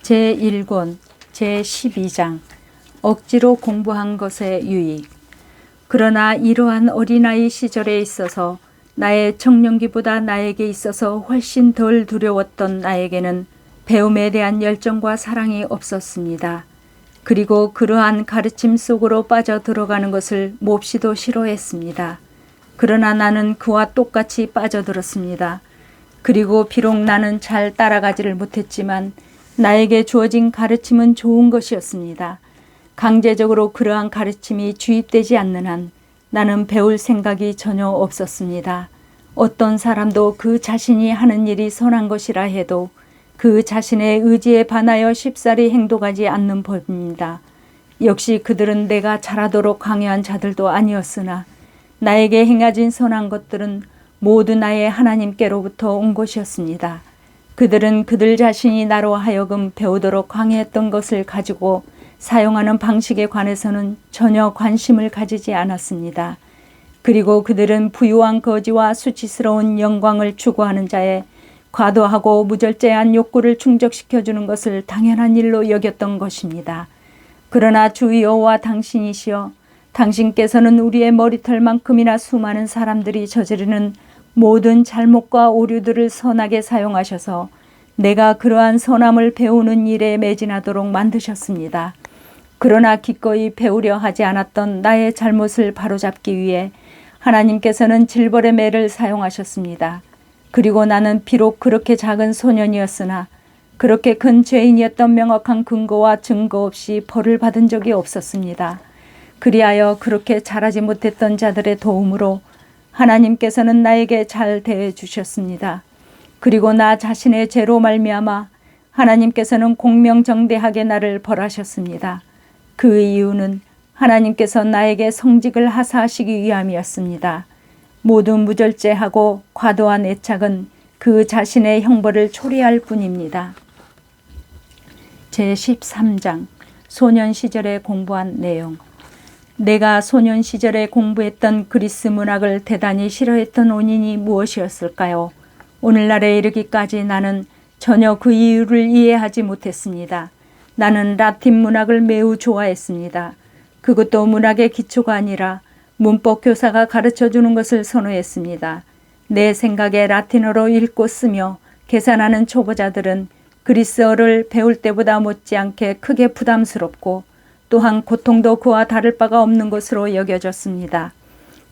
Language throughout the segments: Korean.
제1권 제12장 억지로 공부한 것의 유익. 그러나 이러한 어린아이 시절에 있어서 나의 청년기보다 나에게 있어서 훨씬 덜 두려웠던 나에게는 배움에 대한 열정과 사랑이 없었습니다. 그리고 그러한 가르침 속으로 빠져 들어가는 것을 몹시도 싫어했습니다. 그러나 나는 그와 똑같이 빠져들었습니다. 그리고 비록 나는 잘 따라가지를 못했지만 나에게 주어진 가르침은 좋은 것이었습니다. 강제적으로 그러한 가르침이 주입되지 않는 한 나는 배울 생각이 전혀 없었습니다. 어떤 사람도 그 자신이 하는 일이 선한 것이라 해도 그 자신의 의지에 반하여 쉽사리 행동하지 않는 법입니다. 역시 그들은 내가 잘하도록 강요한 자들도 아니었으나 나에게 행하진 선한 것들은 모두 나의 하나님께로부터 온 것이었습니다. 그들은 그들 자신이 나로 하여금 배우도록 강요했던 것을 가지고 사용하는 방식에 관해서는 전혀 관심을 가지지 않았습니다. 그리고 그들은 부유한 거지와 수치스러운 영광을 추구하는 자의 과도하고 무절제한 욕구를 충족시켜주는 것을 당연한 일로 여겼던 것입니다. 그러나 주 여호와 당신이시여, 당신께서는 우리의 머리털만큼이나 수많은 사람들이 저지르는 모든 잘못과 오류들을 선하게 사용하셔서 내가 그러한 선함을 배우는 일에 매진하도록 만드셨습니다. 그러나 기꺼이 배우려 하지 않았던 나의 잘못을 바로잡기 위해 하나님께서는 질벌의 매를 사용하셨습니다. 그리고 나는 비록 그렇게 작은 소년이었으나 그렇게 큰 죄인이었던 명확한 근거와 증거 없이 벌을 받은 적이 없었습니다. 그리하여 그렇게 잘하지 못했던 자들의 도움으로 하나님께서는 나에게 잘 대해 주셨습니다. 그리고 나 자신의 죄로 말미암아 하나님께서는 공명정대하게 나를 벌하셨습니다. 그 이유는 하나님께서 나에게 성직을 하사하시기 위함이었습니다. 모든 무절제하고 과도한 애착은 그 자신의 형벌을 초래할 뿐입니다. 제13장 소년 시절에 공부한 내용. 내가 소년 시절에 공부했던 그리스 문학을 대단히 싫어했던 원인이 무엇이었을까요? 오늘날에 이르기까지 나는 전혀 그 이유를 이해하지 못했습니다. 나는 라틴 문학을 매우 좋아했습니다. 그것도 문학의 기초가 아니라 문법 교사가 가르쳐주는 것을 선호했습니다. 내 생각에 라틴어로 읽고 쓰며 계산하는 초보자들은 그리스어를 배울 때보다 못지않게 크게 부담스럽고 또한 고통도 그와 다를 바가 없는 것으로 여겨졌습니다.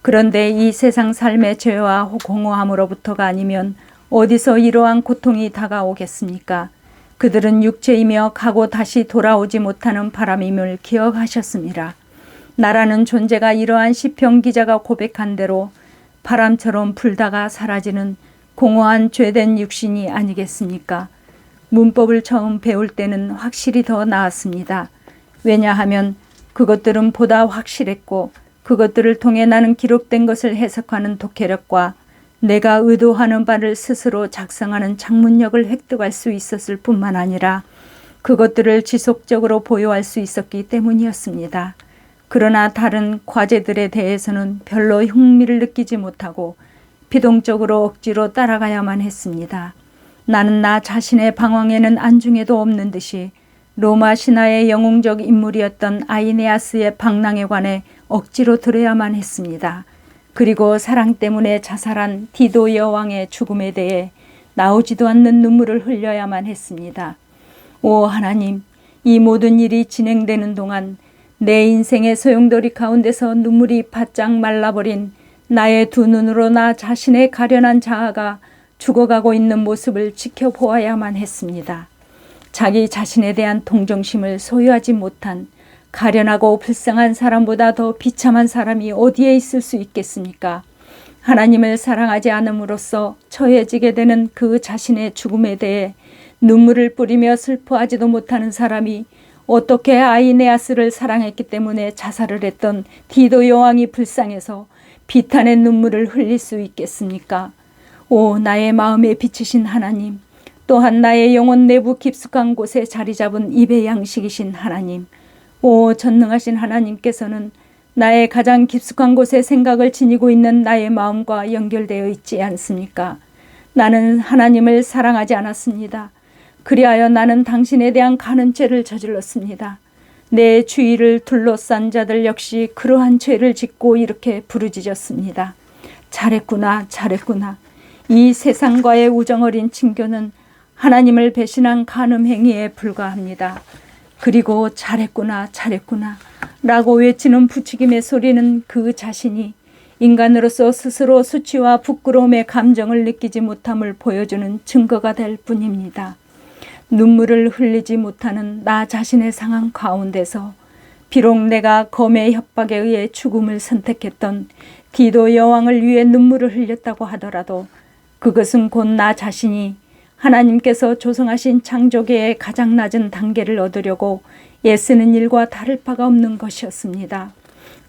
그런데 이 세상 삶의 죄와 공허함으로부터가 아니면 어디서 이러한 고통이 다가오겠습니까? 그들은 육체이며 가고 다시 돌아오지 못하는 바람임을 기억하셨습니다. 나라는 존재가 이러한 시편 기자가 고백한 대로 바람처럼 불다가 사라지는 공허한 죄된 육신이 아니겠습니까? 문법을 처음 배울 때는 확실히 더 나았습니다. 왜냐하면 그것들은 보다 확실했고 그것들을 통해 나는 기록된 것을 해석하는 독해력과 내가 의도하는 바를 스스로 작성하는 작문력을 획득할 수 있었을 뿐만 아니라 그것들을 지속적으로 보유할 수 있었기 때문이었습니다. 그러나 다른 과제들에 대해서는 별로 흥미를 느끼지 못하고 비동적으로 억지로 따라가야만 했습니다. 나는 나 자신의 방황에는 안중에도 없는 듯이 로마 신화의 영웅적 인물이었던 아이네아스의 방랑에 관해 억지로 들어야만 했습니다. 그리고 사랑 때문에 자살한 디도 여왕의 죽음에 대해 나오지도 않는 눈물을 흘려야만 했습니다. 오 하나님, 이 모든 일이 진행되는 동안 내 인생의 소용돌이 가운데서 눈물이 바짝 말라버린 나의 두 눈으로 나 자신의 가련한 자아가 죽어가고 있는 모습을 지켜보아야만 했습니다. 자기 자신에 대한 동정심을 소유하지 못한 가련하고 불쌍한 사람보다 더 비참한 사람이 어디에 있을 수 있겠습니까? 하나님을 사랑하지 않음으로써 처해지게 되는 그 자신의 죽음에 대해 눈물을 뿌리며 슬퍼하지도 못하는 사람이 어떻게 아이네아스를 사랑했기 때문에 자살을 했던 디도 여왕이 불쌍해서 비탄의 눈물을 흘릴 수 있겠습니까? 오 나의 마음에 비치신 하나님, 또한 나의 영혼 내부 깊숙한 곳에 자리 잡은 입의 양식이신 하나님, 오 전능하신 하나님께서는 나의 가장 깊숙한 곳에 생각을 지니고 있는 나의 마음과 연결되어 있지 않습니까? 나는 하나님을 사랑하지 않았습니다. 그리하여 나는 당신에 대한 간음죄를 저질렀습니다. 내 주위를 둘러싼 자들 역시 그러한 죄를 짓고 이렇게 부르짖었습니다. 잘했구나, 잘했구나. 이 세상과의 우정어린 친교는 하나님을 배신한 간음 행위에 불과합니다. 그리고 잘했구나, 잘했구나 라고 외치는 부추김의 소리는 그 자신이 인간으로서 스스로 수치와 부끄러움의 감정을 느끼지 못함을 보여주는 증거가 될 뿐입니다. 눈물을 흘리지 못하는 나 자신의 상황 가운데서 비록 내가 검의 협박에 의해 죽음을 선택했던 디도 여왕을 위해 눈물을 흘렸다고 하더라도 그것은 곧 나 자신이 하나님께서 조성하신 창조계의 가장 낮은 단계를 얻으려고 애쓰는 일과 다를 바가 없는 것이었습니다.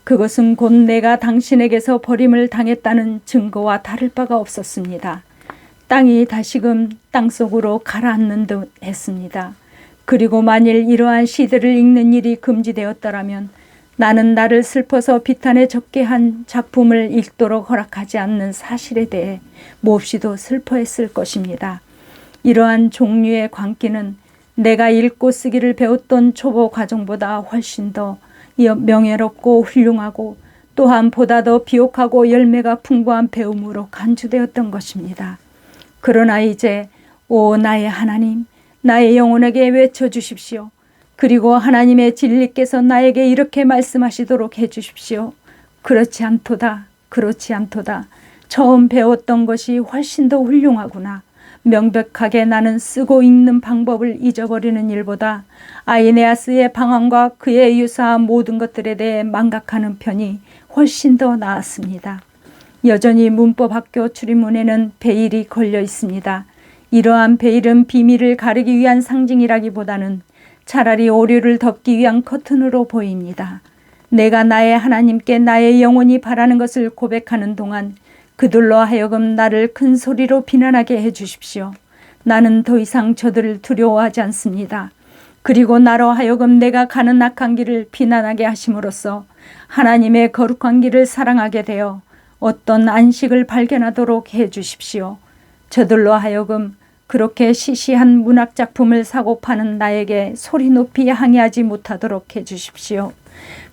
그것은 곧 내가 당신에게서 버림을 당했다는 증거와 다를 바가 없었습니다. 땅이 다시금 땅속으로 가라앉는 듯 했습니다. 그리고 만일 이러한 시들을 읽는 일이 금지되었더라면 나는 나를 슬퍼서 비탄에 적게 한 작품을 읽도록 허락하지 않는 사실에 대해 몹시도 슬퍼했을 것입니다. 이러한 종류의 광기는 내가 읽고 쓰기를 배웠던 초보 과정보다 훨씬 더 명예롭고 훌륭하고 또한 보다 더 비옥하고 열매가 풍부한 배움으로 간주되었던 것입니다. 그러나 이제 오 나의 하나님, 나의 영혼에게 외쳐주십시오. 그리고 하나님의 진리께서 나에게 이렇게 말씀하시도록 해주십시오. 그렇지 않도다, 그렇지 않도다. 처음 배웠던 것이 훨씬 더 훌륭하구나. 명백하게 나는 쓰고 읽는 방법을 잊어버리는 일보다 아이네아스의 방황과 그에 유사한 모든 것들에 대해 망각하는 편이 훨씬 더 나았습니다. 여전히 문법학교 출입문에는 베일이 걸려 있습니다. 이러한 베일은 비밀을 가리기 위한 상징이라기보다는 차라리 오류를 덮기 위한 커튼으로 보입니다. 내가 나의 하나님께 나의 영혼이 바라는 것을 고백하는 동안 그들로 하여금 나를 큰 소리로 비난하게 해주십시오. 나는 더 이상 저들을 두려워하지 않습니다. 그리고 나로 하여금 내가 가는 악한 길을 비난하게 하심으로써 하나님의 거룩한 길을 사랑하게 되어 어떤 안식을 발견하도록 해주십시오. 저들로 하여금 그렇게 시시한 문학작품을 사고 파는 나에게 소리 높이 항의하지 못하도록 해주십시오.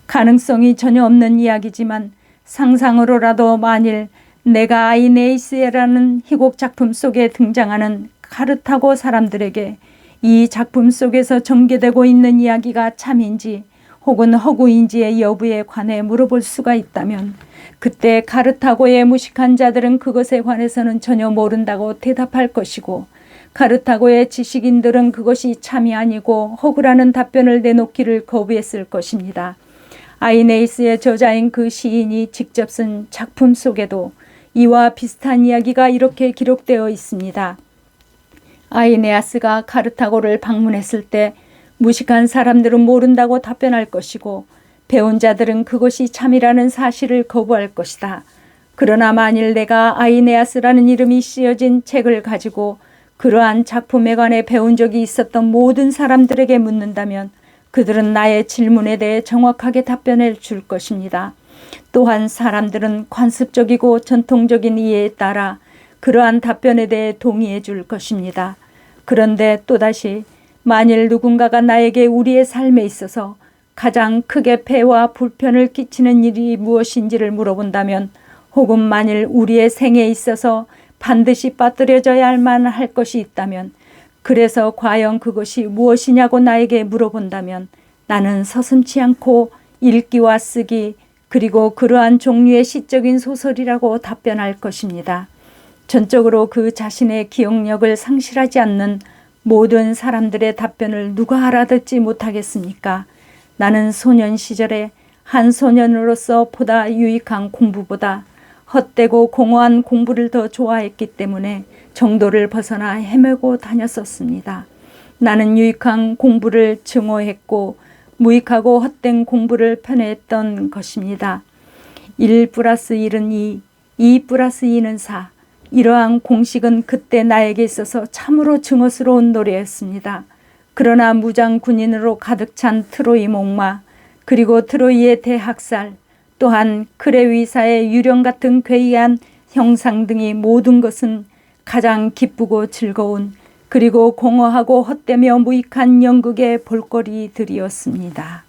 가능성이 전혀 없는 이야기지만 상상으로라도 만일 내가 아이네이스라는 희곡 작품 속에 등장하는 카르타고 사람들에게 이 작품 속에서 전개되고 있는 이야기가 참인지 혹은 허구인지의 여부에 관해 물어볼 수가 있다면 그때 카르타고의 무식한 자들은 그것에 관해서는 전혀 모른다고 대답할 것이고 카르타고의 지식인들은 그것이 참이 아니고 허구라는 답변을 내놓기를 거부했을 것입니다. 아이네이스의 저자인 그 시인이 직접 쓴 작품 속에도 이와 비슷한 이야기가 이렇게 기록되어 있습니다. 아이네아스가 카르타고를 방문했을 때 무식한 사람들은 모른다고 답변할 것이고 배운 자들은 그것이 참이라는 사실을 거부할 것이다. 그러나 만일 내가 아이네아스라는 이름이 쓰여진 책을 가지고 그러한 작품에 관해 배운 적이 있었던 모든 사람들에게 묻는다면 그들은 나의 질문에 대해 정확하게 답변해 줄 것입니다. 또한 사람들은 관습적이고 전통적인 이해에 따라 그러한 답변에 대해 동의해 줄 것입니다. 그런데 또다시 만일 누군가가 나에게 우리의 삶에 있어서 가장 크게 폐와 불편을 끼치는 일이 무엇인지를 물어본다면 혹은 만일 우리의 생에 있어서 반드시 빠뜨려져야만 할 것이 있다면 그래서 과연 그것이 무엇이냐고 나에게 물어본다면 나는 서슴지 않고 읽기와 쓰기 그리고 그러한 종류의 시적인 소설이라고 답변할 것입니다. 전적으로 그 자신의 기억력을 상실하지 않는 모든 사람들의 답변을 누가 알아듣지 못하겠습니까? 나는 소년 시절에 한 소년으로서 보다 유익한 공부보다 헛되고 공허한 공부를 더 좋아했기 때문에 정도를 벗어나 헤매고 다녔었습니다. 나는 유익한 공부를 증오했고 무익하고 헛된 공부를 편애했던 것입니다. 1 플러스 1은 2, 2 플러스 2는 4. 이러한 공식은 그때 나에게 있어서 참으로 증오스러운 노래였습니다. 그러나 무장 군인으로 가득 찬 트로이 목마, 그리고 트로이의 대학살, 또한 크레위사의 유령 같은 괴이한 형상 등이 모든 것은 가장 기쁘고 즐거운 그리고 공허하고 헛되며 무익한 연극의 볼거리들이었습니다.